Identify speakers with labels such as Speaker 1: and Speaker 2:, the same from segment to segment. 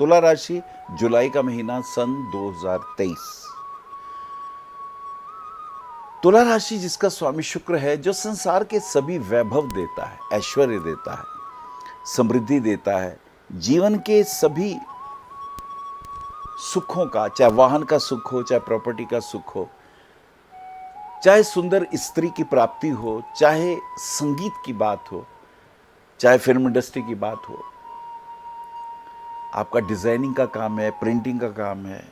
Speaker 1: तुला राशि, जुलाई का महीना, सन 2023। तुला राशि जिसका स्वामी शुक्र है, जो संसार के सभी वैभव देता है, ऐश्वर्य देता है, समृद्धि देता है, जीवन के सभी सुखों का, चाहे वाहन का सुख हो, चाहे प्रॉपर्टी का सुख हो, चाहे सुंदर स्त्री की प्राप्ति हो, चाहे संगीत की बात हो, चाहे फिल्म इंडस्ट्री की बात हो, आपका डिजाइनिंग का काम है, प्रिंटिंग का काम है,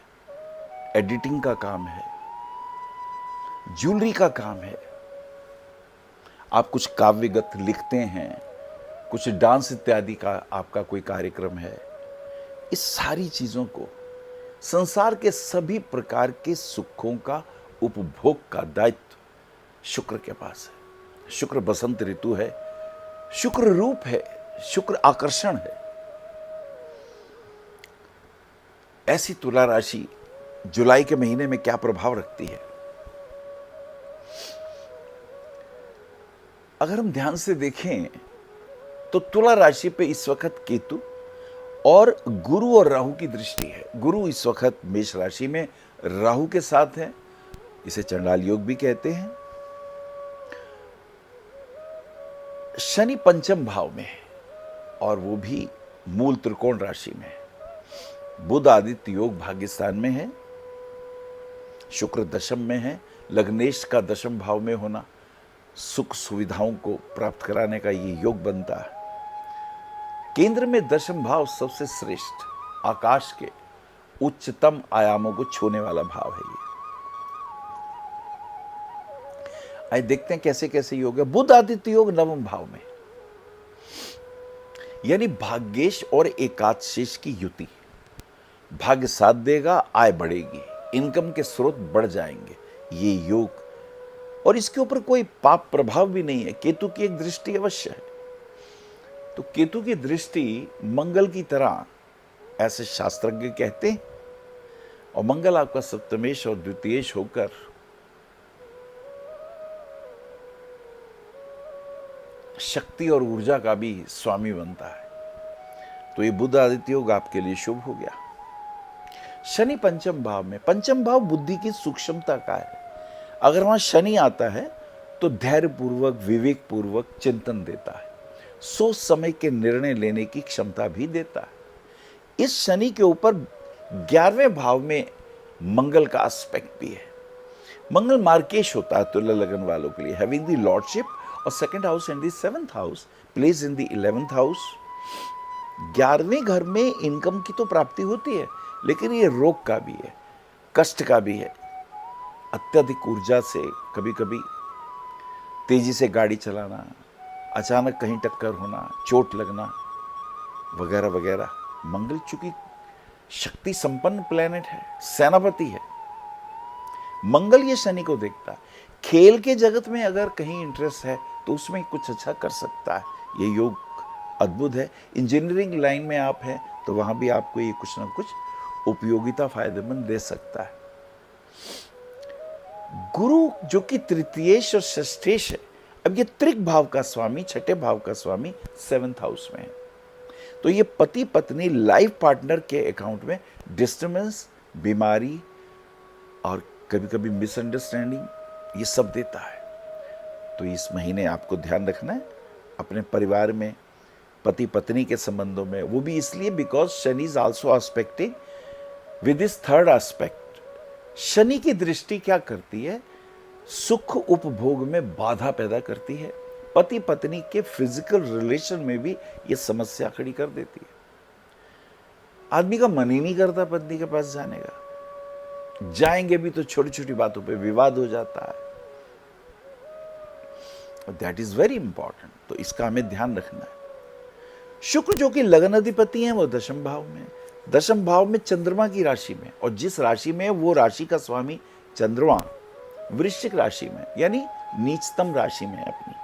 Speaker 1: एडिटिंग का काम है, ज्वेलरी का काम है, आप कुछ काव्यगत लिखते हैं, कुछ डांस इत्यादि का आपका कोई कार्यक्रम है, इस सारी चीजों को, संसार के सभी प्रकार के सुखों का उपभोग का दायित्व शुक्र के पास है। शुक्र बसंत ऋतु है, शुक्र रूप है, शुक्र आकर्षण है। ऐसी तुला राशि जुलाई के महीने में क्या प्रभाव रखती है? अगर हम ध्यान से देखें तो तुला राशि पे इस वक्त केतु और गुरु और राहु की दृष्टि है। गुरु इस वक्त मेष राशि में राहु के साथ है, इसे चंडाल योग भी कहते हैं। शनि पंचम भाव में है और वो भी मूल त्रिकोण राशि में है। बुध आदित्य योग भाग्यस्थान में है, शुक्र दशम में है। लग्नेश का दशम भाव में होना सुख सुविधाओं को प्राप्त कराने का ये योग बनता है। केंद्र में दशम भाव सबसे श्रेष्ठ, आकाश के उच्चतम आयामों को छूने वाला भाव है ये। आइए देखते हैं कैसे कैसे योग है। बुध आदित्य योग नवम भाव में, यानी भाग्येश और एकादशेष की युति। भाग्य साथ देगा, आय बढ़ेगी, इनकम के स्रोत बढ़ जाएंगे, ये योग। और इसके ऊपर कोई पाप प्रभाव भी नहीं है। केतु की एक दृष्टि अवश्य है, तो केतु की दृष्टि मंगल की तरह, ऐसे शास्त्रज्ञ कहते हैं। और मंगल आपका सप्तमेश और द्वितीयेश होकर शक्ति और ऊर्जा का भी स्वामी बनता है, तो ये बुध आदित्य योग आपके लिए शुभ हो गया। शनि पंचम भाव में, पंचम भाव बुद्धि की सूक्ष्मता का है। अगर वहां शनि आता है तो धैर्य पूर्वक, विवेक पूर्वक चिंतन देता है, सोच समय के निर्णय लेने की क्षमता भी देता है। इस शनि के ऊपर 11वें भाव में मंगल का एस्पेक्ट भी है। मंगल मार्केश होता है तुला लगन वालों के लिए, हैविंग द लॉर्डशिप और second house and the 7th house, place in the 11th house. 11वें घर में इनकम की तो प्राप्ति होती है, लेकिन ये रोग का भी है, कष्ट का भी है। अत्यधिक ऊर्जा से कभी कभी तेजी से गाड़ी चलाना, अचानक कहीं टक्कर होना, चोट लगना वगैरह वगैरह। मंगल चूंकि शक्ति संपन्न प्लेनेट है, सेनापति है, मंगल ये शनि को देखता है। खेल के जगत में अगर कहीं इंटरेस्ट है तो उसमें कुछ अच्छा कर सकता है। ये योग अद्भुत है। इंजीनियरिंग लाइन में आप हैं तो वहां भी आपको ये कुछ ना कुछ उपयोगिता फायदेमंद दे सकता है। गुरु जो कि तृतीयेश और षष्ठेश है, अब ये त्रिक भाव का स्वामी, छठे भाव का स्वामी 7th हाउस में है, तो ये पति पत्नी लाइफ पार्टनर के अकाउंट में डिस्टर्बेंस, बीमारी और कभी कभी मिसअंडरस्टैंडिंग ये सब देता है। तो इस महीने आपको ध्यान रखना है अपने परिवार में, पति पत्नी के संबंधों में। वो भी इसलिए because Shani is also expecting with this third aspect. Shani की दृष्टि क्या करती है? सुख उपभोग में बाधा पैदा करती है। पति पत्नी के फिजिकल रिलेशन में भी ये समस्या खड़ी कर देती है। आदमी का मन ही नहीं करता पत्नी के पास जाने का, जाएंगे भी तो छोटी छोटी बातों पे विवाद हो जाता है। दैट इज वेरी इंपॉर्टेंट, तो इसका हमें ध्यान रखना है। शुक्र जो कि लगन अधिपति हैं, वो दशम भाव में, दशम भाव में चंद्रमा की राशि में, और जिस राशि में वो राशि का स्वामी चंद्रमा वृश्चिक राशि में, यानी नीचतम राशि में अपनी।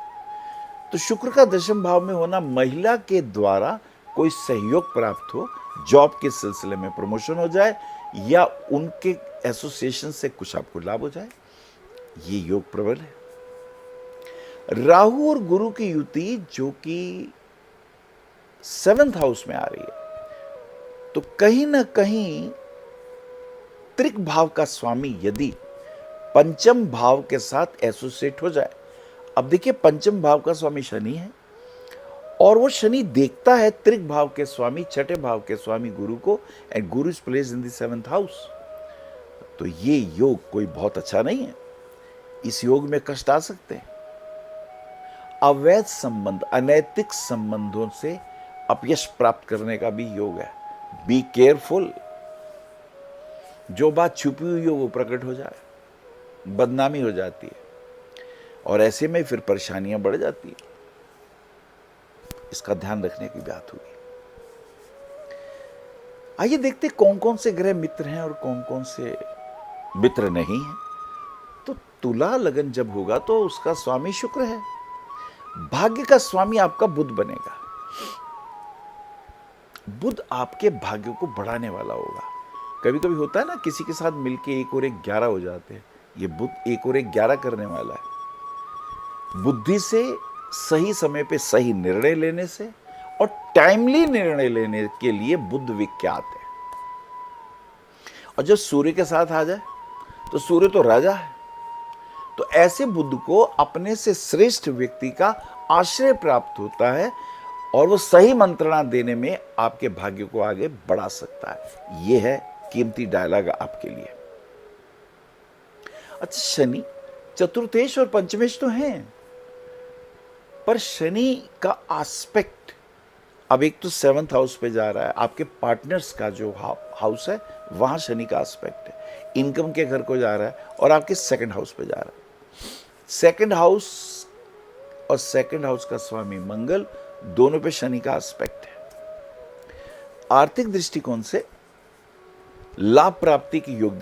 Speaker 1: तो शुक्र का दशम भाव में होना महिला के द्वारा कोई सहयोग प्राप्त हो, जॉब के सिलसिले में प्रमोशन हो जाए, या उनके एसोसिएशन से कुछ आपको लाभ हो जाए, ये योग प्रबल है। राहु और गुरु की युति जो कि 7th हाउस में आ रही है, तो कहीं ना कहीं त्रिक भाव का स्वामी यदि पंचम भाव के साथ एसोसिएट हो जाए, अब देखिए पंचम भाव का स्वामी शनि है और वो शनि देखता है त्रिक भाव के स्वामी, छठे भाव के स्वामी गुरु को, and Guru is place in the 7th house. तो ये योग कोई बहुत अच्छा नहीं है। इस योग में कष्ट आ सकते हैं। अवैध संबंध, अनैतिक संबंधों से अपयश प्राप्त करने का भी योग है। Be careful. जो बात छुपी हुई हो वो प्रकट हो जाए, बदनामी हो जाती है और ऐसे में फिर परेशानियां बढ़ जाती है। इसका ध्यान रखने की बात होगी। आइए देखते कौन कौन से ग्रह मित्र हैं और कौन कौन से मित्र नहीं हैं। तो तुला लगन जब होगा तो उसका स्वामी शुक्र है। भाग्य का स्वामी आपका बुध बनेगा। बुध आपके भाग्य को बढ़ाने वाला होगा। कभी कभी होता है ना, किसी के साथ मिलके 1 और 1 11 हो जाते हैं। ये बुध 1 और 1 11 करने वाला है। बुद्धि से, सही समय पे सही निर्णय लेने से और टाइमली निर्णय लेने के लिए बुध विख्यात है। और जब सूर्य के साथ आ जाए तो सूर्य तो राजा है। तो ऐसे बुध को अपने से श्रेष्ठ व्यक्ति का आश्रय प्राप्त होता है और वो सही मंत्रणा देने में आपके भाग्य को आगे बढ़ा सकता है। यह है कीमती डायलॉग आपके लिए। अच्छा, शनि चतुर्थेश और पंचमेश तो हैं, पर शनि का एस्पेक्ट अब एक तो 7th हाउस पे जा रहा है। आपके पार्टनर्स का जो हाउस है वहां शनि का एस्पेक्ट है। इनकम के घर को जा रहा है और आपके 2nd हाउस पे जा रहा है। 2nd हाउस और 2nd हाउस का स्वामी मंगल, दोनों पे शनि का एस्पेक्ट है। आर्थिक दृष्टिकोण से लाभ प्राप्ति की योग